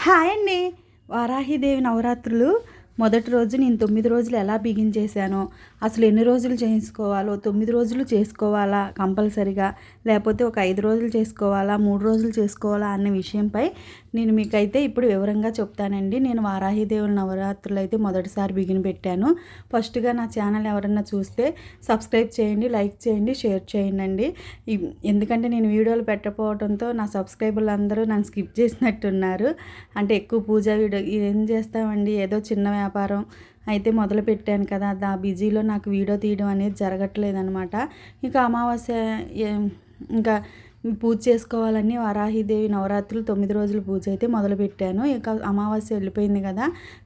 Hi అండి. వారాహిదేవి నవరాత్రులు మొదటి రోజు నేను 9 రోజులు ఎలా బిగించేశానో, అసలు ఎన్ని రోజులు చేసుకోవాలో, 9 రోజులు చేసుకోవాలా కంపల్సరీగా, లేకపోతే ఒక 5 రోజులు చేసుకోవాలా, 3 రోజులు చేసుకోవాలా అన్న విషయంపై నేను మీకైతే ఇప్పుడు వివరంగా చెప్తానండి. నేను వారాహిదేవుల నవరాత్రులు అయితే మొదటిసారి బిగిన పెట్టాను. ఫస్ట్గా నా ఛానల్ ఎవరన్నా చూస్తే సబ్స్క్రైబ్ చేయండి, లైక్ చేయండి, షేర్ చేయండి. ఎందుకంటే నేను వీడియోలు పెట్టకపోవడంతో నా సబ్స్క్రైబర్లు అందరూ నన్ను స్కిప్ చేసినట్టున్నారు. అంటే ఎక్కువ పూజా వీడియో ఏం చేస్తామండి, ఏదో చిన్న వ్యాపారం అయితే మొదలుపెట్టాను కదా, బిజీలో నాకు వీడియో తీయడం అనేది జరగట్లేదనమాట. ఇంకా అమావాస్య ఇంకా పూజ చేసుకోవాలని వారాహిదేవి నవరాత్రులు 9 రోజుల పూజ అయితే మొదలుపెట్టాను. ఇక అమావాస్య వెళ్ళిపోయింది కదా,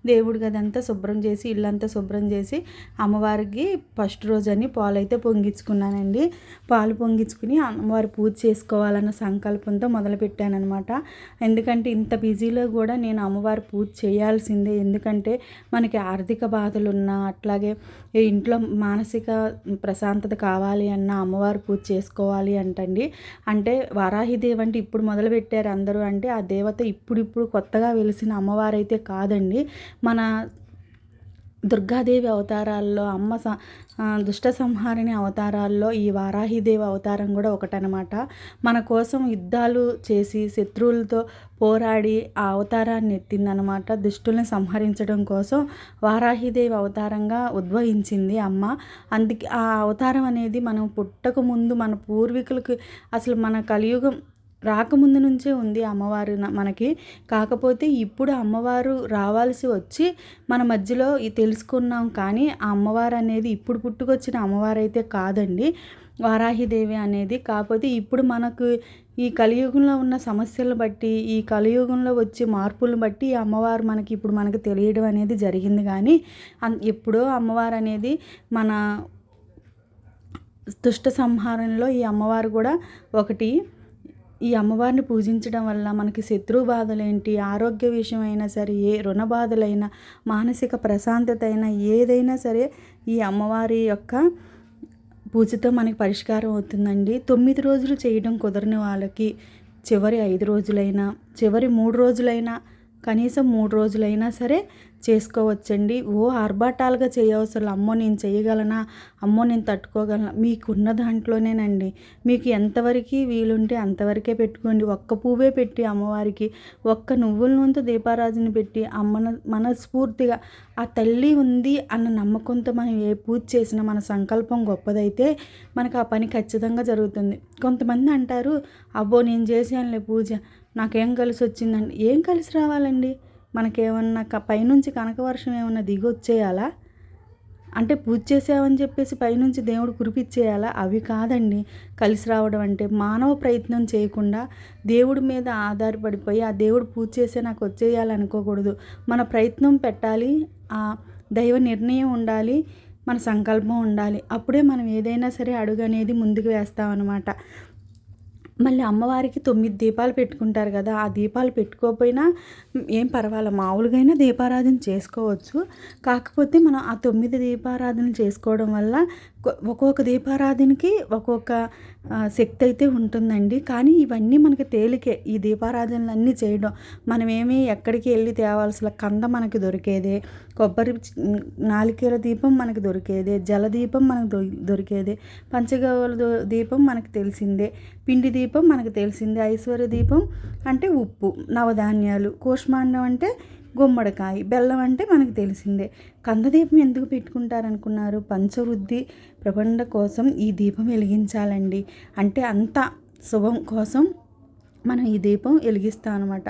దేవుడి గదంతా శుభ్రం చేసి ఇల్లంతా శుభ్రం చేసి అమ్మవారికి ఫస్ట్ రోజని పాలు అయితే పొంగించుకున్నానండి. పాలు పొంగించుకుని అమ్మవారి పూజ చేసుకోవాలన్న సంకల్పంతో మొదలుపెట్టానమాట. ఎందుకంటే ఇంత బిజీలో కూడా నేను అమ్మవారి పూజ చేయాల్సిందే. ఎందుకంటే మనకి ఆర్థిక బాధలున్నా, అట్లాగే ఇంట్లో మానసిక ప్రశాంతత కావాలి అన్న అమ్మవారి పూజ చేసుకోవాలి అంటండి. అంటే వారాహిదేవి అంటే ఇప్పుడు మొదలుపెట్టారు అందరూ, అంటే ఆ దేవత ఇప్పుడు కొత్తగా వెలిసిన అమ్మవారైతే కాదండి. మన దుర్గాదేవి అవతారాల్లో దుష్ట సంహారిణి అవతారాల్లో ఈ వారాహిదేవి అవతారం కూడా ఒకటనమాట. మన కోసం యుద్ధాలు చేసి శత్రువులతో పోరాడి ఆ అవతారాన్ని ఎత్తిందనమాట. దుష్టుల్ని సంహరించడం కోసం వారాహిదేవి అవతారంగా ఉద్భవించింది అమ్మ. అందుకే ఆ అవతారం అనేది మనం పుట్టక ముందు మన పూర్వీకులకి అసలు మన కలియుగం రాకముందు నుంచే ఉంది అమ్మవారు మనకి. కాకపోతే ఇప్పుడు అమ్మవారు రావాల్సి వచ్చి మన మధ్యలో తెలుసుకున్నాం. కానీ ఆ అమ్మవారు అనేది ఇప్పుడు పుట్టుకొచ్చిన అమ్మవారు అయితే కాదండి వారాహిదేవి అనేది. కాకపోతే ఇప్పుడు మనకు ఈ కలియుగంలో ఉన్న సమస్యలను బట్టి, ఈ కలియుగంలో వచ్చే మార్పులను బట్టి ఈ అమ్మవారు మనకి తెలియడం అనేది జరిగింది. కానీ ఎప్పుడో అమ్మవారు అనేది మన దుష్ట సంహారంలో ఈ అమ్మవారు కూడా ఒకటి. ఈ అమ్మవారిని పూజించడం వల్ల మనకి శత్రు బాధలేంటి, ఆరోగ్య విషయమైనా సరే, ఏ రుణ బాధలైనా, మానసిక ప్రశాంతత అయినా ఏదైనా సరే ఈ అమ్మవారి యొక్క పూజతో మనకి పరిష్కారం అవుతుందండి. 9 రోజులు చేయడం కుదరని వాళ్ళకి చివరి 5 రోజులైనా, చివరి 3 రోజులైనా, కనీసం 3 రోజులైనా సరే చేసుకోవచ్చండి. ఆర్భాటాలుగా చేయవసరం. అమ్మో నేను చేయగలనా, అమ్మో నేను తట్టుకోగలనా, మీకున్న దాంట్లోనేనండి. మీకు ఎంతవరకు వీలుంటే అంతవరకే పెట్టుకోండి. ఒక్క పువ్వే పెట్టి అమ్మవారికి, ఒక్క నువ్వుల నూనెతో దీపారాజన పెట్టి మనస్ఫూర్తిగా ఆ తల్లి ఉంది అన్న నమ్మకంతో మనం ఏ పూజ చేసినా, మన సంకల్పం గొప్పదైతే మనకు ఆ పని ఖచ్చితంగా జరుగుతుంది. కొంతమంది అంటారు, అబ్బో నేను చేసానులే పూజ, నాకేం కలిసి వచ్చిందండి. ఏం కలిసి రావాలండి? మనకేమన్నా పైనుంచి కనకవర్షం ఏమన్నా దిగి వచ్చేయాలా? అంటే పూజ చేసామని చెప్పేసి పైనుంచి దేవుడు కురిపిచ్చేయాలా? అవి కాదండి కలిసి రావడం అంటే. మానవ ప్రయత్నం చేయకుండా దేవుడి మీద ఆధారపడిపోయి ఆ దేవుడు పూజ చేసే నాకు వచ్చేయాలనుకోకూడదు. మన ప్రయత్నం పెట్టాలి, ఆ దైవ నిర్ణయం ఉండాలి, మన సంకల్పం ఉండాలి. అప్పుడే మనం ఏదైనా సరే అడుగు అనేది ముందుకు వేస్తామన్నమాట. మళ్ళీ అమ్మవారికి 9 దీపాలు పెట్టుకుంటారు కదా, ఆ దీపాలు పెట్టుకోకపోయినా ఏం పర్వాలేదు, మామూలుగా అయినా దీపారాధన చేసుకోవచ్చు. కాకపోతే మనం ఆ 9 దీపారాధన చేసుకోవడం వల్ల ఒక్కొక్క దీపారాధనకి ఒక్కొక్క శక్తి అయితే ఉంటుందండి. కానీ ఇవన్నీ మనకి తేలికే, ఈ దీపారాధనలు అన్నీ చేయడం. మనమేమి ఎక్కడికి వెళ్ళి తేవాల్సిన కంద మనకి దొరికేదే, కొబ్బరి నాలికేల దీపం మనకి దొరికేదే, జలదీపం మనకు దొరికేదే, పంచగవ్వల దీపం మనకు తెలిసిందే, పిండి దీపం మనకు తెలిసిందే, ఐశ్వర్య దీపం అంటే ఉప్పు, నవధాన్యాలు, కూష్మాండం అంటే గుమ్మడికాయ, బెల్లం అంటే మనకు తెలిసిందే. కందదీపం ఎందుకు పెట్టుకుంటారనుకున్నారు? పంచవృద్ధి ప్రబంధ కోసం ఈ దీపం వెలిగించాలండి. అంటే అంత శుభం కోసం మనం ఈ దీపం వెలిగిస్తాం అనమాట.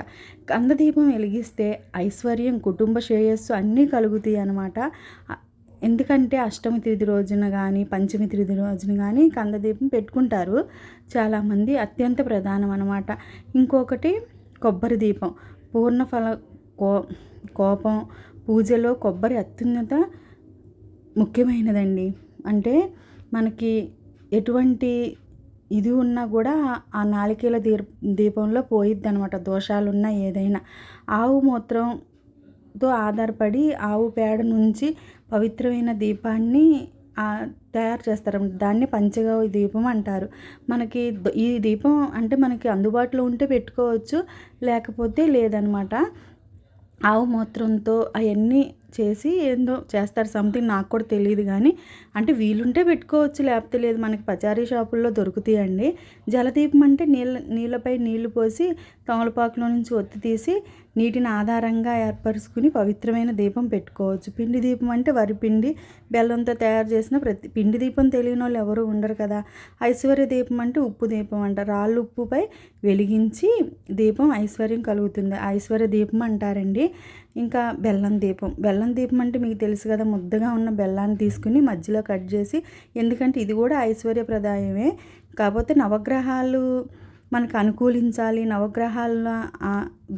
కందదీపం వెలిగిస్తే ఐశ్వర్యం, కుటుంబ శ్రేయస్సు అన్నీ కలుగుతాయి అనమాట. ఎందుకంటే అష్టమి తిథి రోజున కానీ, పంచమి తిథి రోజున కానీ కందదీపం పెట్టుకుంటారు చాలామంది. అత్యంత ప్రధానం అనమాట. ఇంకొకటి కొబ్బరి దీపం. పూర్ణఫల కోపం పూజలో కొబ్బరి అత్యున్నత ముఖ్యమైనదండి. అంటే మనకి ఎటువంటి ఇది ఉన్నా కూడా ఆ నాలికేల దీపంలో పోయిద్ది అనమాట, దోషాలున్నా ఏదైనా. ఆవు మూత్రంతో ఆధారపడి ఆవు పేడ నుంచి పవిత్రమైన దీపాన్ని తయారు చేస్తారు. దాన్ని పంచగవ్య దీపం అంటారు. మనకి ఈ దీపం అంటే మనకి అందుబాటులో ఉంటే పెట్టుకోవచ్చు, లేకపోతే లేదనమాట. ఆవు మూత్రంతో అవన్నీ చేసి ఏందో చేస్తారు సంథింగ్, నాకు కూడా తెలియదు కానీ, అంటే వీలుంటే పెట్టుకోవచ్చు, లేకపోతే లేదు. మనకి పచారీ షాపుల్లో దొరుకుతాయండి. జలదీపం అంటే నీళ్ళపై నీళ్లు పోసి తమలపాకులో నుంచి ఒత్తి తీసి నీటిని ఆధారంగా ఏర్పరుచుకుని పవిత్రమైన దీపం పెట్టుకోవచ్చు. పిండి దీపం అంటే వరిపిండి బెల్లంతో తయారు చేసిన పిండి దీపం తెలియని వాళ్ళు ఎవరు ఉండరు కదా. ఐశ్వర్య దీపం అంటే ఉప్పు దీపం అంట. రాళ్ళు ఉప్పుపై వెలిగించి దీపం ఐశ్వర్యం కలుగుతుంది, ఐశ్వర్య దీపం అంటారండి. ఇంకా బెల్లం దీపం అంటే మీకు తెలుసు కదా, ముద్దగా ఉన్న బెల్లాన్ని తీసుకుని మధ్యలో కట్ చేసి, ఎందుకంటే ఇది కూడా ఐశ్వర్యప్రదాయమే. కాకపోతే నవగ్రహాలు మనకు అనుకూలించాలి, నవగ్రహాల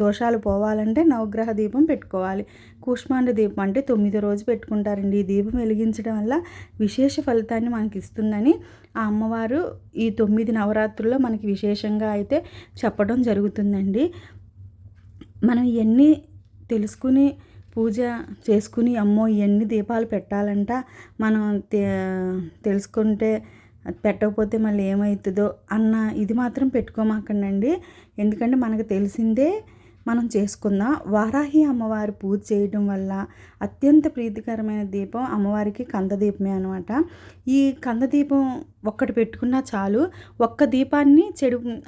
దోషాలు పోవాలంటే నవగ్రహ దీపం పెట్టుకోవాలి. కూష్మాండ దీపం అంటే 9వ రోజు పెట్టుకుంటారండి. ఈ దీపం వెలిగించడం వల్ల విశేష ఫలితాన్ని మనకి ఇస్తుందని ఆ అమ్మవారు ఈ 9 నవరాత్రుల్లో మనకి విశేషంగా అయితే చెప్పడం జరుగుతుందండి. మనం ఇవన్నీ తెలుసుకుని పూజ చేసుకుని, అమ్మో ఇవన్నీ దీపాలు పెట్టాలంట, మనం తెలుసుకుంటే పెట్టకపోతే మళ్ళీ ఏమవుతుందో అన్న ఇది మాత్రం పెట్టుకోమాకండి. ఎందుకంటే మనకు తెలిసిందే మనం చేసుకుందాం. వారాహి అమ్మవారి పూజ చేయడం వల్ల అత్యంత ప్రీతికరమైన దీపం అమ్మవారికి కందదీపమే అనమాట. ఈ కందదీపం ఒక్కటి పెట్టుకున్నా చాలు. ఒక్క దీపాన్ని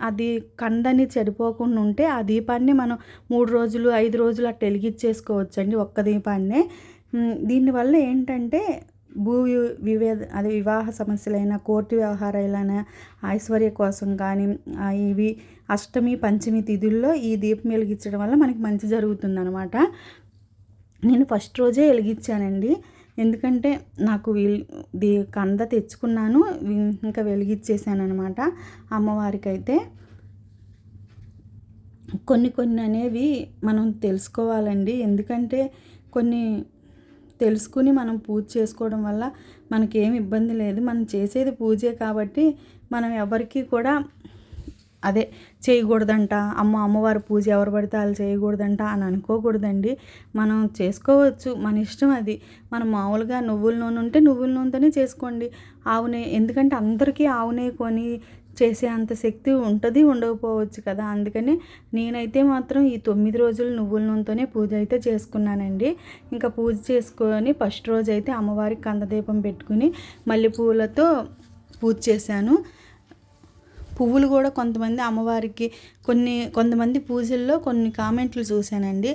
అది కందని చెడిపోకుండా ఉంటే ఆ దీపాన్ని మనం 3 రోజులు 5 రోజులు అట్లా వెలిగించేసుకోవచ్చండి, ఒక్క దీపాన్నే. దీనివల్ల ఏంటంటే వివాహ సమస్యలైన, కోర్టు వ్యవహారాలైనా, ఐశ్వర్య కోసం కానీ, ఇవి అష్టమి పంచమి తిథుల్లో ఈ దీపం వెలిగించడం వల్ల మనకి మంచి జరుగుతుందనమాట. నేను ఫస్ట్ రోజే వెలిగించానండి, ఎందుకంటే నాకు కంద తెచ్చుకున్నాను, ఇంకా వెలిగించేసాను అనమాట అమ్మవారికి. అయితే కొన్ని అనేవి మనం తెలుసుకోవాలండి, ఎందుకంటే కొన్ని తెలుసుకుని మనం పూజ చేసుకోవడం వల్ల మనకేం ఇబ్బంది లేదు. మనం చేసేది పూజే కాబట్టి మనం ఎవరికి కూడా అదే చేయకూడదంట, అమ్మవారి పూజ ఎవరు పడితే వాళ్ళు చేయకూడదంట అని అనుకోకూడదండి. మనం చేసుకోవచ్చు, మన ఇష్టం అది. మనం మామూలుగా నువ్వుల నూనె ఉంటే నువ్వుల నూనెతోనే చేసుకోండి. ఆవునే, ఎందుకంటే అందరికీ ఆవునే కొని చేసే అంత శక్తి ఉంటుంది, ఉండకపోవచ్చు కదా. అందుకని నేనైతే మాత్రం ఈ 9 రోజులు నువ్వుల నూనెతోనే పూజ అయితే చేసుకున్నానండి. ఇంకా పూజ చేసుకొని ఫస్ట్ రోజు అయితే అమ్మవారికి కందదీపం పెట్టుకుని మల్లెపూలతో పూజ చేశాను. పువ్వులు కూడా కొంతమంది అమ్మవారికి కొంతమంది పూజల్లో కొన్ని కామెంట్లు చూశానండి.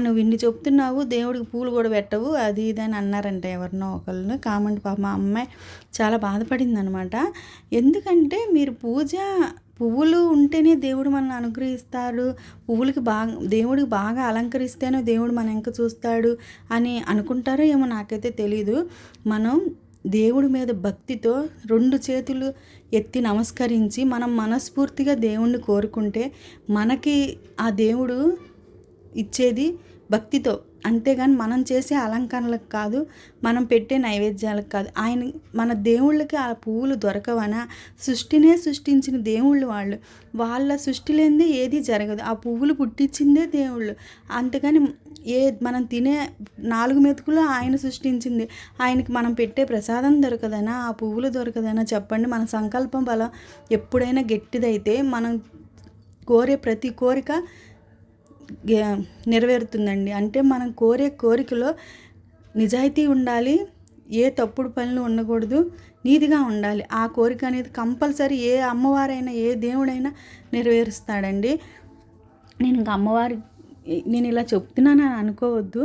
నువ్వు ఇన్ని చెప్తున్నావు, దేవుడికి పూలు కూడా పెట్టవు, అది ఇది అని అన్నారంట ఎవరినో ఒకళ్ళు కామెంట్. పాప మా అమ్మాయి చాలా బాధపడింది అనమాట. ఎందుకంటే మీరు పువ్వులు ఉంటేనే దేవుడు మనల్ని అనుగ్రహిస్తాడు, దేవుడికి బాగా అలంకరిస్తేనే దేవుడు మన వెనక చూస్తాడు అని అనుకుంటారో ఏమో, నాకైతే తెలీదు. మనం దేవుడి మీద భక్తితో 2 చేతులు ఎత్తి నమస్కరించి మనం మనస్ఫూర్తిగా దేవుణ్ణి కోరుకుంటే మనకి ఆ దేవుడు ఇచ్చేది భక్తితో, అంతేగాని మనం చేసే అలంకరణలకు కాదు, మనం పెట్టే నైవేద్యాలకు కాదు. మన దేవుళ్ళకి ఆ పువ్వులు దొరకవనా? సృష్టినే సృష్టించిన దేవుళ్ళు వాళ్ళ సృష్టి లేనిదే ఏది జరగదు. ఆ పువ్వులు పుట్టించిందే దేవుళ్ళు, అంతేగాని మనం తినే 4 మెతుకులు ఆయన సృష్టించింది. ఆయనకి మనం పెట్టే ప్రసాదం దొరకదనా, ఆ పువ్వులు దొరకదనా చెప్పండి. మన సంకల్పం బలం ఎప్పుడైనా గట్టిదైతే మనం కోరే ప్రతి కోరిక నెరవేరుతుందండి. అంటే మనం కోరే కోరికలో నిజాయితీ ఉండాలి, ఏ తప్పుడు పనులు ఉండకూడదు, నీతిగా ఉండాలి. ఆ కోరిక అనేది కంపల్సరీ ఏ అమ్మవారైనా ఏ దేవుడైనా నెరవేరుస్తాడండి. నేను ఇలా చెప్తున్నానని అనుకోవద్దు.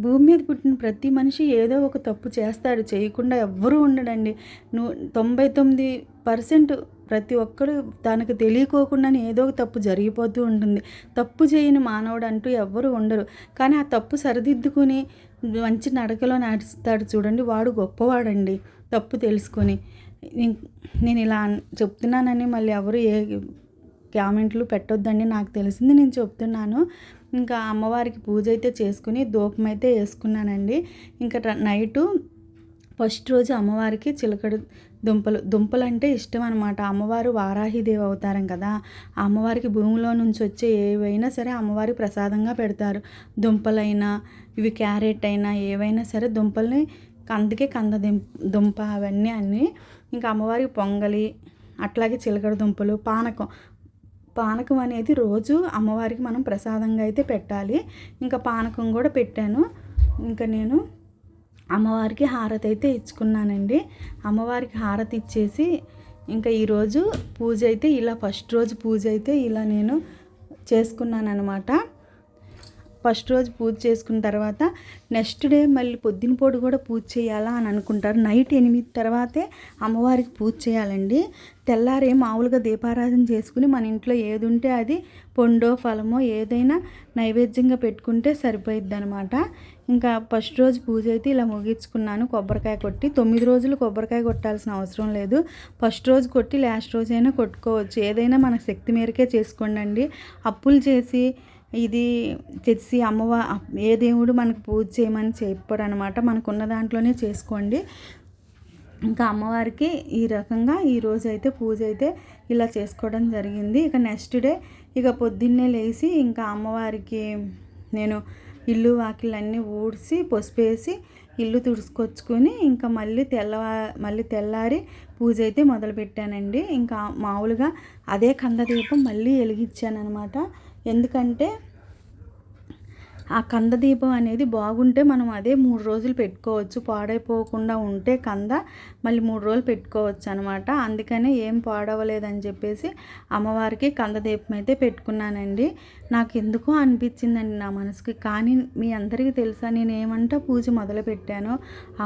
భూమి మీద పుట్టిన ప్రతి మనిషి ఏదో ఒక తప్పు చేస్తాడు, చేయకుండా ఎవ్వరూ ఉండడండి. 99% ప్రతి ఒక్కరు తనకు తెలియకోకుండానే ఏదో ఒక తప్పు జరిగిపోతూ ఉంటుంది. తప్పు చేయని మానవుడు అంటూ ఎవ్వరూ ఉండరు. కానీ ఆ తప్పు సరిదిద్దుకుని మంచి నడకలో నడుస్తాడు చూడండి, వాడు గొప్పవాడండి. తప్పు తెలుసుకొని. నేను ఇలా చెప్తున్నానని మళ్ళీ ఎవరు ఏ కామెంట్లు పెట్టొద్దండి, నాకు తెలిసింది నేను చెప్తున్నాను. ఇంకా అమ్మవారికి పూజ అయితే చేసుకుని ధూపం అయితే వేసుకున్నానండి. ఇంకా నైటు ఫస్ట్ రోజు అమ్మవారికి చిలకడ దుంపలు అంటే ఇష్టం అనమాట. అమ్మవారు వారాహిదేవి అవతారం కదా, ఆ అమ్మవారికి భూమిలో నుంచి వచ్చే ఏవైనా సరే అమ్మవారికి ప్రసాదంగా పెడతారు. దుంపలైనా, ఇవి క్యారెట్ అయినా, ఏవైనా సరే దుంపల్ని, అందుకే దుంప అవన్నీ ఇంకా అమ్మవారికి పొంగలి, అట్లాగే చిలకడ దుంపలు, పానకం అనేది రోజు అమ్మవారికి మనం ప్రసాదంగా అయితే పెట్టాలి. ఇంకా పానకం కూడా పెట్టాను. ఇంకా నేను అమ్మవారికి హారతి అయితే ఇచ్చుకున్నానండి. అమ్మవారికి హారతి ఇచ్చేసి ఇంకా ఈరోజు పూజ అయితే ఇలా ఫస్ట్ రోజు పూజ అయితే ఇలా నేను చేసుకున్నాను అనమాట. ఫస్ట్ రోజు పూజ చేసుకున్న తర్వాత నెక్స్ట్ డే మళ్ళీ పొద్దునపూట కూడా పూజ చేయాలా అని అనుకుంటారు. నైట్ 8 తర్వాతే అమ్మవారికి పూజ చేయాలండి. తెల్లారే మామూలుగా దీపారాధన చేసుకుని మన ఇంట్లో ఏది ఉంటే అది పండో ఫలమో ఏదైనా నైవేద్యంగా పెట్టుకుంటే సరిపోయిద్ది అనమాట. ఇంకా ఫస్ట్ రోజు పూజ అయితే ఇలా ముగించుకున్నాను. కొబ్బరికాయ కొట్టి 9 రోజులు కొబ్బరికాయ కొట్టాల్సిన అవసరం లేదు. ఫస్ట్ రోజు కొట్టి లాస్ట్ రోజైనా కొట్టుకోవచ్చు. ఏదైనా మన శక్తి మేరకే చేసుకోండి. అప్పులు చేసి ఇది తెచ్చి ఏ దేవుడు మనకు పూజ చేయమని చెప్పారు అనమాట. మనకున్న దాంట్లోనే చేసుకోండి. ఇంకా అమ్మవారికి ఈ రకంగా ఈరోజు అయితే పూజ అయితే ఇలా చేసుకోవడం జరిగింది. ఇక నెక్స్ట్ డే ఇక పొద్దున్నే లేచి ఇంకా అమ్మవారికి నేను ఇల్లు వాకిళ్ళన్నీ ఊడ్చి పసుపేసి ఇల్లు తుడుచుకొచ్చుకొని ఇంకా మళ్ళీ తెల్లారి పూజ అయితే మొదలుపెట్టానండి. ఇంకా మామూలుగా అదే కందదీపం మళ్ళీ వెలిగించాను అనమాట. ఎందుకంటే ఆ కందదీపం అనేది బాగుంటే మనం అదే 3 రోజులు పెట్టుకోవచ్చు. పాడైపోకుండా ఉంటే మళ్ళీ 3 రోజులు పెట్టుకోవచ్చు అనమాట. అందుకనే ఏం పాడవలేదని చెప్పేసి అమ్మవారికి కందదీపం అయితే పెట్టుకున్నానండి. నాకు ఎందుకో అనిపించిందండి నా మనసుకి. కానీ మీ అందరికీ తెలుసా, నేను ఏమంటా పూజ మొదలుపెట్టానో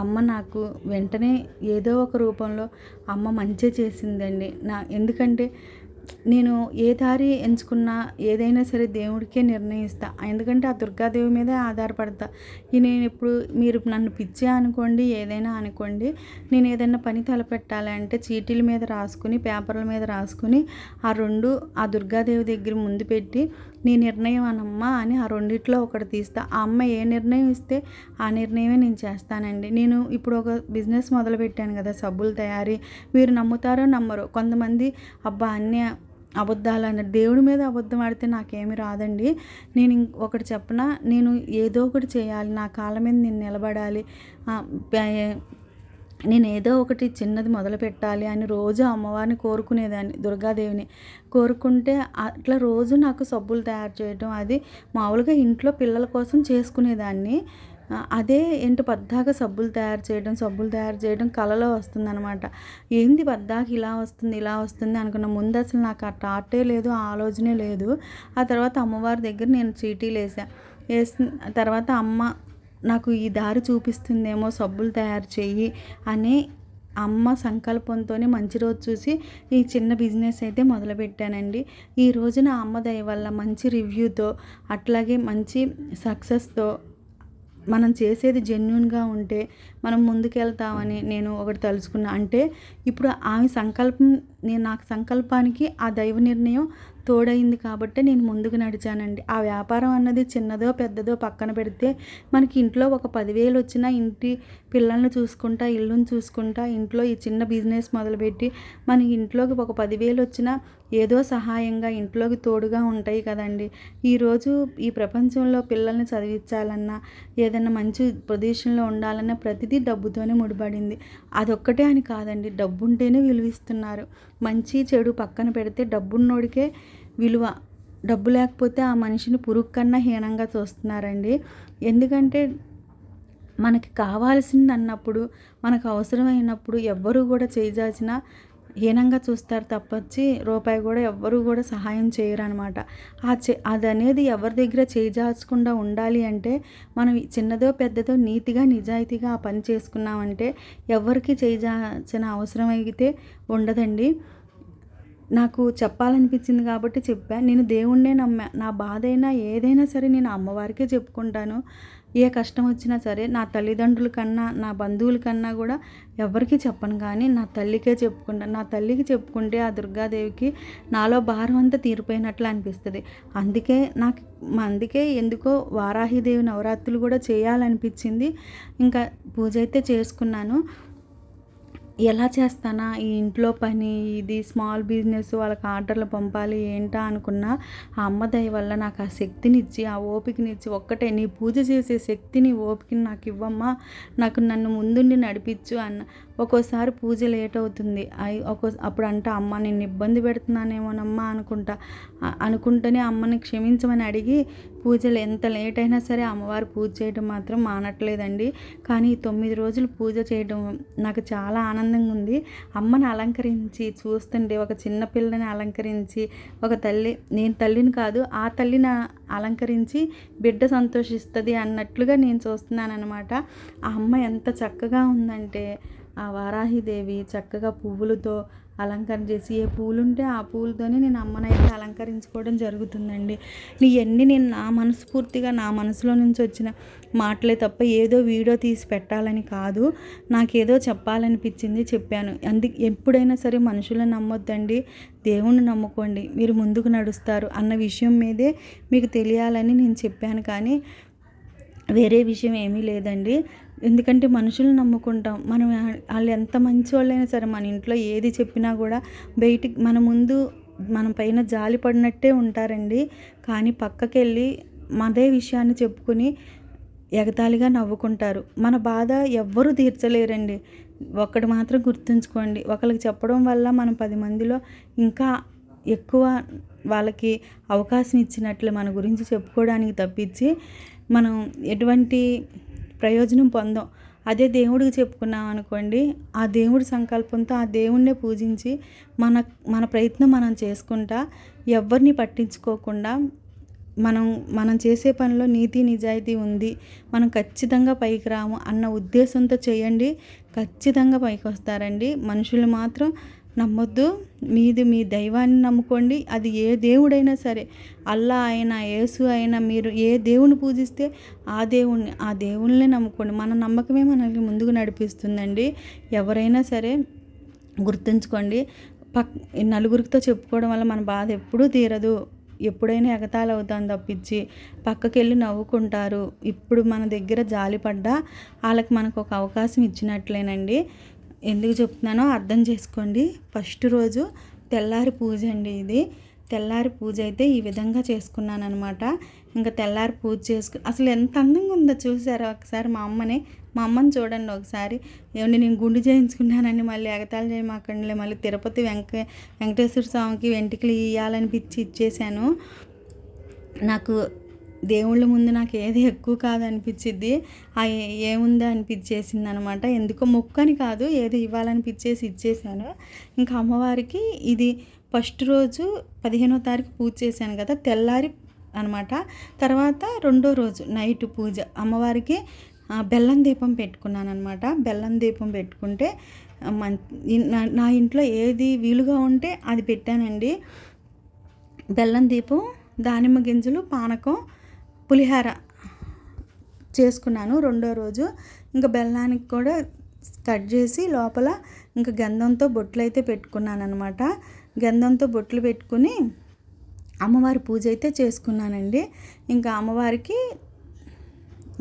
అమ్మ నాకు వెంటనే ఏదో ఒక రూపంలో అమ్మ మంచి చేసిందండి. ఎందుకంటే నేను ఏ దారి ఎంచుకున్నా ఏదైనా సరే దేవుడికే నిర్ణయిస్తా. ఎందుకంటే ఆ దుర్గాదేవి మీదే ఆధారపడతా. నేను ఇప్పుడు మీరు నన్ను పిచ్చి అనుకోండి, ఏదైనా అనుకోండి, నేను ఏదైనా పని తలపెట్టాలంటే చీటీల మీద రాసుకుని పేపర్ల మీద రాసుకుని ఆ దుర్గాదేవి దగ్గర ముందు పెట్టి నీ నిర్ణయం అనమ్మా అని ఆ రెండిట్లో ఒకటి తీస్తా. ఆ అమ్మ ఏ నిర్ణయం ఇస్తే ఆ నిర్ణయమే నేను చేస్తానండి. నేను ఇప్పుడు ఒక బిజినెస్ మొదలుపెట్టాను కదా, సబ్బులు తయారీ. మీరు నమ్ముతారో నమ్మరో. కొంతమంది అబ్బా అన్నీ అబద్ధాలు అన్నారు. దేవుడి మీద అబద్ధం ఆడితే నాకేమి రాదండి. నేను ఒకటి చెప్పనా, నేను ఏదో ఒకటి చేయాలి, నా కాళ్ళ మీద నేను నిలబడాలి, నేను ఏదో ఒకటి చిన్నది మొదలు పెట్టాలి అని రోజు అమ్మవారిని కోరుకునేదాన్ని, దుర్గాదేవిని కోరుకుంటే అట్లా రోజు నాకు సబ్బులు తయారు చేయడం అది మామూలుగా ఇంట్లో పిల్లల కోసం చేసుకునేదాన్ని. అదే పద్దాక సబ్బులు తయారు చేయడం కళలో వస్తుందన్నమాట. ఏంది పద్దాక ఇలా వస్తుంది అనుకున్న. ముందు అసలు నాకు ఆ థాటే లేదు, ఆ ఆలోచనే లేదు. ఆ తర్వాత అమ్మవారి దగ్గర నేను చీటీలు వేసిన తర్వాత అమ్మ నాకు ఈ దారి చూపిస్తుందేమో, సబ్బులు తయారు చెయ్యి అని అమ్మ సంకల్పంతోనే మంచి రోజు చూసి ఈ చిన్న బిజినెస్ అయితే మొదలుపెట్టానండి. ఈ రోజున అమ్మ దయ వల్ల మంచి రివ్యూతో అట్లాగే మంచి సక్సెస్తో మనం చేసేది జెన్యూన్గా ఉంటే మనం ముందుకెళ్తామని నేను ఒకటి తలుచుకున్నా. అంటే ఇప్పుడు ఆమె నాకు సంకల్పానికి ఆ దైవ నిర్ణయం తోడైంది కాబట్టి నేను ముందుకు నడిచానండి. ఆ వ్యాపారం అన్నది చిన్నదో పెద్దదో పక్కన పెడితే మనకి ఇంట్లో ఒక 10,000 వచ్చినా ఇంటి పిల్లల్ని చూసుకుంటా, ఇల్లుని చూసుకుంటా, ఇంట్లో ఈ చిన్న బిజినెస్ మొదలుపెట్టి మన ఇంట్లోకి ఒక 10,000 వచ్చినా ఏదో సహాయంగా ఇంట్లోకి తోడుగా ఉంటాయి కదండి. ఈరోజు ఈ ప్రపంచంలో పిల్లల్ని చదివించాలన్నా, ఏదైనా మంచి పొజిషన్లో ఉండాలన్నా ప్రతిదీ డబ్బుతోనే ముడిపడింది. అదొక్కటే అని కాదండి, డబ్బు ఉంటేనే విలువిస్తున్నారు. మంచి చెడు పక్కన పెడితే డబ్బున్నోడికే విలువ. డబ్బు లేకపోతే ఆ మనిషిని పురుగు కన్నా హీనంగా చూస్తున్నారండి. ఎందుకంటే మనకి కావాల్సింది అన్నప్పుడు, మనకు అవసరమైనప్పుడు ఎవ్వరూ కూడా చేజాచినా హీనంగా చూస్తారు తప్పొచ్చి రూపాయి కూడా ఎవ్వరూ కూడా సహాయం చేయరు అనమాట. అదనేది ఎవరి దగ్గర చేజాచకుండా ఉండాలి అంటే మనం చిన్నదో పెద్దదో నీతిగా నిజాయితీగా ఆ పని చేసుకున్నామంటే ఎవరికి చేజాచిన అవసరం అయితే ఉండదండి. నాకు చెప్పాలనిపించింది కాబట్టి చెప్పాను. నేను దేవుణ్ణే నమ్మా. నా బాధ అయినా ఏదైనా సరే నేను అమ్మవారికే చెప్పుకుంటాను. ఏ కష్టం వచ్చినా సరే నా తల్లిదండ్రుల కన్నా, నా బంధువుల కన్నా కూడా ఎవరికి చెప్పను. కానీ నా తల్లికే చెప్పుకుంటాను. నా తల్లికి చెప్పుకుంటే ఆ దుర్గాదేవికి నాలో భారం అంతా తీరిపోయినట్లు అనిపిస్తుంది. అందుకే ఎందుకో వారాహిదేవి నవరాత్రులు కూడా చేయాలనిపించింది. ఇంకా పూజ అయితే చేసుకున్నాను. ఎలా చేస్తానా ఈ ఇంట్లో పని, ఇది స్మాల్ బిజినెస్, వాళ్ళకి ఆర్డర్లు పంపాలి ఏంటా అనుకున్నా, ఆ అమ్మ దయ వల్ల నాకు ఆ శక్తినిచ్చి, ఆ ఓపికనిచ్చి, ఒక్కటే నీ పూజ చేసే శక్తిని, ఓపికని నాకు ఇవ్వమ్మా, నన్ను ముందుండి నడిపించు అన్న. ఒక్కోసారి పూజ లేట్ అవుతుంది. అప్పుడు అంటే అమ్మ నిన్ను ఇబ్బంది పెడుతున్నానేమోనమ్మా అనుకుంటూనే అమ్మని క్షమించమని అడిగి పూజలు ఎంత లేట్ అయినా సరే అమ్మవారు పూజ చేయడం మాత్రం మానట్లేదండి. కానీ ఈ 9 రోజులు పూజ చేయడం నాకు చాలా ఆనందంగా ఉంది. అమ్మని అలంకరించి చూస్తుంటే, ఒక చిన్న పిల్లని అలంకరించి, ఒక తల్లి, నేను తల్లిని కాదు ఆ తల్లిని అలంకరించి బిడ్డ సంతోషిస్తుంది అన్నట్లుగా నేను చూస్తున్నానన్నమాట. ఆ అమ్మ ఎంత చక్కగా ఉందంటే, ఆ వారాహిదేవి చక్కగా పువ్వులతో అలంకరణ చేసి, ఏ పూలుంటే ఆ పూలతోనే నేను అమ్మనైతే అలంకరించుకోవడం జరుగుతుందండి. ఇవన్నీ నేను నా మనస్ఫూర్తిగా నా మనసులో నుంచి వచ్చిన మాటలే తప్ప ఏదో వీడియో తీసి పెట్టాలని కాదు. నాకేదో చెప్పాలనిపించింది చెప్పాను. ఎప్పుడైనా సరే మనుషులను నమ్మొద్దండి, దేవుణ్ణి నమ్ముకోండి, మీరు ముందుకు నడుస్తారు అన్న విషయం మీదే మీకు తెలియాలని నేను చెప్పాను. కానీ వేరే విషయం ఏమీ లేదండి. ఎందుకంటే మనుషులను నమ్ముకుంటాం. మనం వాళ్ళు ఎంత మంచి వాళ్ళైనా సరే మన ఇంట్లో ఏది చెప్పినా కూడా బయటికి మన ముందు మన పైన జాలి పడినట్టే ఉంటారండి. కానీ పక్కకెళ్ళి అదే విషయాన్ని చెప్పుకుని ఎగతాళిగా నవ్వుకుంటారు. మన బాధ ఎవ్వరూ తీర్చలేరండి. ఒక్కటి మాత్రం గుర్తుంచుకోండి, ఒకరికి చెప్పడం వల్ల మనం 10 మందిలో ఇంకా ఎక్కువ వాళ్ళకి అవకాశం ఇచ్చినట్లు మన గురించి చెప్పుకోవడానికి తప్పించి మనం ఎటువంటి ప్రయోజనం పొందాం. అదే దేవుడికి చెప్పుకున్నాం అనుకోండి, ఆ దేవుడి సంకల్పంతో ఆ దేవుణ్ణే పూజించి మన ప్రయత్నం మనం చేసుకుంటా, ఎవరిని పట్టించుకోకుండా మనం చేసే పనిలో నీతి నిజాయితీ ఉంది, మనం ఖచ్చితంగా పైకి రాము అన్న ఉద్దేశంతో చేయండి, ఖచ్చితంగా పైకి వస్తారండి. మనుషులు మాత్రం నమ్మొద్దు. మీ దైవాన్ని నమ్ముకోండి. అది ఏ దేవుడైనా సరే, అల్లా అయినా యేసు అయినా, మీరు ఏ దేవుని పూజిస్తే ఆ దేవుళ్ళనే నమ్ముకోండి. మన నమ్మకమే మనల్ని ముందుకు నడిపిస్తుందండి. ఎవరైనా సరే గుర్తుంచుకోండి. నలుగురితో చెప్పుకోవడం వల్ల మన బాధ ఎప్పుడూ తీరదు. ఎప్పుడైనా ఎగతాళి అవుతాను తప్పించి పక్కకెళ్ళి నవ్వుకుంటారు. ఇప్పుడు మన దగ్గర జాలిపడ్డా వాళ్ళకి మనకు ఒక అవకాశం ఇచ్చినట్లేనండి. ఎందుకు చెప్తున్నానో అర్థం చేసుకోండి. ఫస్ట్ రోజు తెల్లారి పూజ అండి. ఇది తెల్లారి పూజ అయితే ఈ విధంగా చేసుకున్నాను అనమాట. ఇంకా తెల్లారి పూజ అసలు ఎంత అందంగా ఉందో చూసారా ఒకసారి మా అమ్మని చూడండి ఒకసారి. ఏమండి నేను గుండు చేయించుకున్నానని మళ్ళీ ఎగతాళి చేయమాకండి. మళ్ళీ తిరుపతి వెంకటేశ్వర స్వామికి వెంట్రుకలు ఇవ్వాలనిపించి ఇచ్చేసాను. నాకు దేవుళ్ళ ముందు నాకు ఏది ఎక్కువ కాదనిపించిద్ది, ఏముందో అనిపించేసింది అనమాట. ఎందుకో మొక్కని కాదు, ఏదో ఇవ్వాలనిపించేసి ఇచ్చేసాను. ఇంకా అమ్మవారికి ఇది ఫస్ట్ రోజు 15వ తారీఖు పూజ చేశాను కదా, తెల్లారి అనమాట. తర్వాత రెండో రోజు నైట్ పూజ అమ్మవారికి బెల్లం దీపం పెట్టుకున్నాను అనమాట. బెల్లం దీపం పెట్టుకుంటే నా ఇంట్లో ఏది వీలుగా ఉంటే అది పెట్టానండి. బెల్లం దీపం, దానిమ్మ గింజలు, పానకం, పులిహార చేసుకున్నాను రెండో రోజు. ఇంకా బెల్లానికి కూడా కట్ చేసి లోపల ఇంకా గంధంతో బొట్లు అయితే పెట్టుకున్నాను అనమాట. గంధంతో బొట్లు పెట్టుకుని అమ్మవారి పూజ అయితే చేసుకున్నానండి. ఇంకా అమ్మవారికి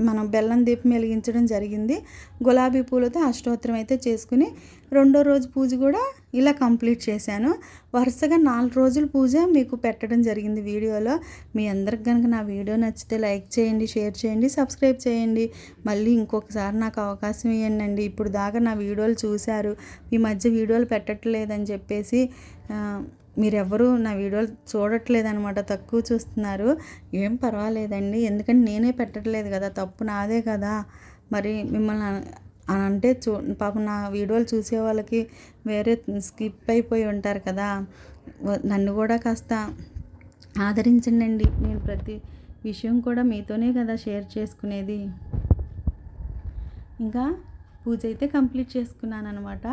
మనం బెల్లం దీపం వెలిగించడం జరిగింది. గులాబీ పూలతో అష్టోత్తరం అయితే చేసుకుని రెండో రోజు పూజ కూడా ఇలా కంప్లీట్ చేశాను. వరుసగా 4 రోజుల పూజ మీకు పెట్టడం జరిగింది వీడియోలో. మీ అందరికి కనుక నా వీడియో నచ్చితే లైక్ చేయండి, షేర్ చేయండి, సబ్స్క్రైబ్ చేయండి. మళ్ళీ ఇంకొకసారి నాకు అవకాశం ఇవ్వండి. ఇప్పుడు దాకా నా వీడియోలు చూశారు, ఈ మధ్య వీడియోలు పెట్టట్లేదని చెప్పేసి మీరెవ్వరూ నా వీడియోలు చూడట్లేదనమాట, తక్కువ చూస్తున్నారు. ఏం పర్వాలేదండి, ఎందుకంటే నేనే పెట్టట్లేదు కదా, తప్పు నాదే కదా. మరి మిమ్మల్ని అంటే పాపం నా వీడియోలు చూసే వాళ్ళకి వేరే స్కిప్ అయిపోయి ఉంటారు కదా, నన్ను కూడా కాస్త ఆదరించండి. నేను ప్రతి విషయం కూడా మీతోనే కదా షేర్ చేసుకునేది. ఇంకా పూజ అయితే కంప్లీట్ చేసుకున్నాను అనమాట.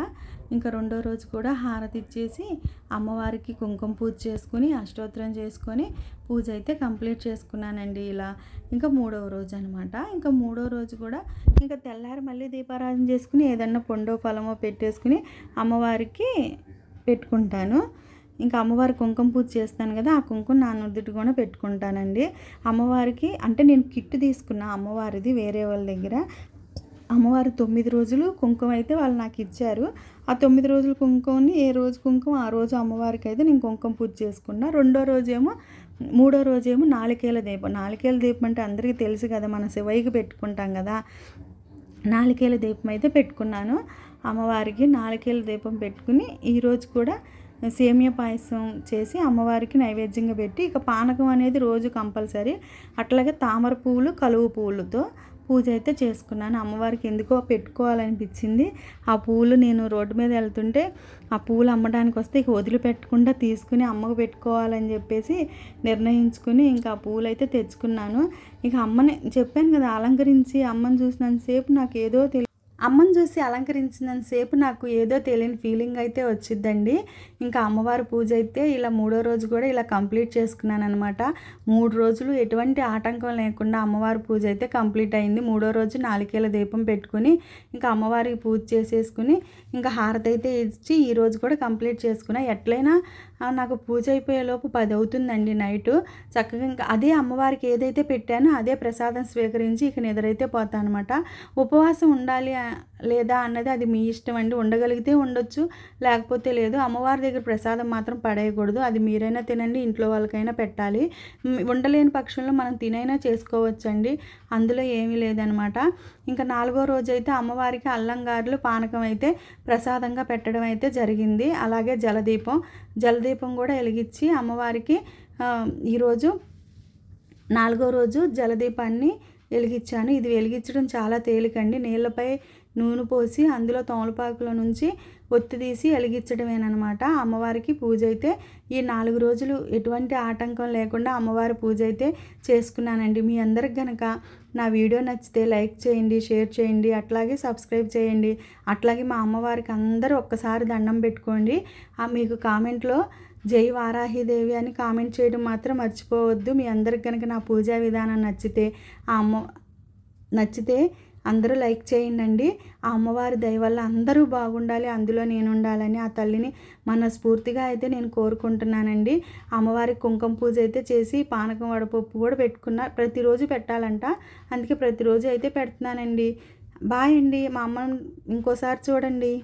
ఇంకా రెండో రోజు కూడా హారతి ఇచ్చేసి అమ్మవారికి కుంకుమ పూజ చేసుకుని అష్టోత్తరం చేసుకొని పూజ అయితే కంప్లీట్ చేసుకున్నానండి ఇలా. ఇంకా మూడవ రోజు అనమాట. ఇంకా మూడో రోజు కూడా ఇంకా తెల్లారి మళ్ళీ దీపారాధన చేసుకుని ఏదన్నా పండో ఫలమో పెట్టేసుకుని అమ్మవారికి పెట్టుకుంటాను. ఇంకా అమ్మవారి కుంకుమ పూజ చేస్తాను కదా, ఆ కుంకుమ నా నుదుటి కూడా పెట్టుకుంటానండి. అమ్మవారికి అంటే నేను కిట్ తీసుకున్నా అమ్మవారిది వేరే వాళ్ళ దగ్గర. అమ్మవారు 9 రోజులు కుంకుమ అయితే వాళ్ళు నాకు ఇచ్చారు. ఆ 9 రోజుల కుంకుమని ఏ రోజు కుంకుమ ఆ రోజు అమ్మవారికి అయితే నేను కుంకుమ పూజ చేసుకున్నా. మూడో రోజేమో నారికేల దీపం. నారికేల దీపం అంటే అందరికీ తెలుసు కదా, మన శివయ్యకి పెట్టుకుంటాం కదా. నారికేల దీపం అయితే పెట్టుకున్నాను. అమ్మవారికి నారికేల దీపం పెట్టుకుని ఈరోజు కూడా సేమియా పాయసం చేసి అమ్మవారికి నైవేద్యంగా పెట్టి, ఇక పానకం అనేది రోజు కంపల్సరీ. అట్లాగే తామర పువ్వులు, కలువ పువ్వులతో పూజ అయితే చేసుకున్నాను. అమ్మవారికి ఎందుకో పెట్టుకోవాలనిపించింది. ఆ పువ్వులు నేను రోడ్డు మీద వెళ్తుంటే ఆ పువ్వులు అమ్మడానికి వస్తే ఇక వదిలిపెట్టకుండా తీసుకుని అమ్మకు పెట్టుకోవాలని చెప్పేసి నిర్ణయించుకుని ఇంకా ఆ పువ్వులు అయితే తెచ్చుకున్నాను. ఇక అమ్మని చెప్పాను కదా, అలంకరించి అమ్మని చూసినంతసేపు నాకు ఏదో అమ్మని చూసి అలంకరించినంతసేపు నాకు ఏదో తెలియని ఫీలింగ్ అయితే వచ్చిందండి. ఇంకా అమ్మవారి పూజ అయితే ఇలా 3వ రోజు కూడా ఇలా కంప్లీట్ చేసుకున్నాను అనమాట. 3 రోజులు ఎటువంటి ఆటంకం లేకుండా అమ్మవారి పూజ అయితే కంప్లీట్ అయింది. 3వ రోజు నారికేల దీపం పెట్టుకుని ఇంకా అమ్మవారికి పూజ చేసేసుకుని ఇంకా హారతి అయితే ఇచ్చి ఈరోజు కూడా కంప్లీట్ చేసుకున్నా. ఎట్లయినా నాకు పూజ అయిపోయేలోపు 10 అవుతుందండి నైటు. చక్కగా ఇంకా అదే అమ్మవారికి ఏదైతే పెట్టానో అదే ప్రసాదం స్వీకరించి ఇక నిద్రైతే పోతాను అనమాట. ఉపవాసం ఉండాలి లేదా అన్నది అది మీ ఇష్టం అండి. ఉండగలిగితే ఉండొచ్చు, లేకపోతే లేదు. అమ్మవారి దగ్గర ప్రసాదం మాత్రం పడేయకూడదు. అది మీరైనా తినండి, ఇంట్లో వాళ్ళకైనా పెట్టాలి. ఉండలేని పక్షంలో మనం తినైనా చేసుకోవచ్చండి, అందులో ఏమీ లేదనమాట. ఇంకా 4వ రోజు అయితే అమ్మవారికి అల్లం గారెలు పానకం అయితే ప్రసాదంగా పెట్టడం అయితే జరిగింది. అలాగే జలదీపం కూడా వెలిగించి అమ్మవారికి ఈరోజు 4వ రోజు జలదీపాన్ని వెలిగించాను. ఇది వెలిగించడం చాలా తేలికండి. నీళ్ళపై నూనె పోసి అందులో తమలపాకుల నుంచి ఒత్తి తీసి వెలిగించడమేనమాట. అమ్మవారికి పూజ అయితే ఈ 4 రోజులు ఎటువంటి ఆటంకం లేకుండా అమ్మవారి పూజ అయితే చేసుకున్నానండి. మీ అందరికి కనుక నా వీడియో నచ్చితే లైక్ చేయండి, షేర్ చేయండి, అట్లాగే సబ్స్క్రైబ్ చేయండి. అట్లాగే మా అమ్మవారికి అందరూ ఒక్కసారి దండం పెట్టుకోండి. మీకు కామెంట్లో జై వారాహిదేవి అని కామెంట్ చేయడం మాత్రం మర్చిపోవద్దు. మీ అందరికి కనుక నా పూజా విధానం నచ్చితే అందరూ లైక్ చేయండి. ఆ అమ్మవారి దయ వల్ల అందరూ బాగుండాలి, అందులో నేను ఉండాలని ఆ తల్లిని మనస్ఫూర్తిగా అయితే నేను కోరుకుంటున్నానండి. అమ్మవారికి కుంకుమ పూజ అయితే చేసి పానకం వడపప్పు కూడా పెట్టుకున్నా. ప్రతిరోజు పెట్టాలంట, అందుకే ప్రతిరోజు అయితే పెడుతున్నానండి. బాయ్ అండి. మా అమ్మని ఇంకోసారి చూడండి.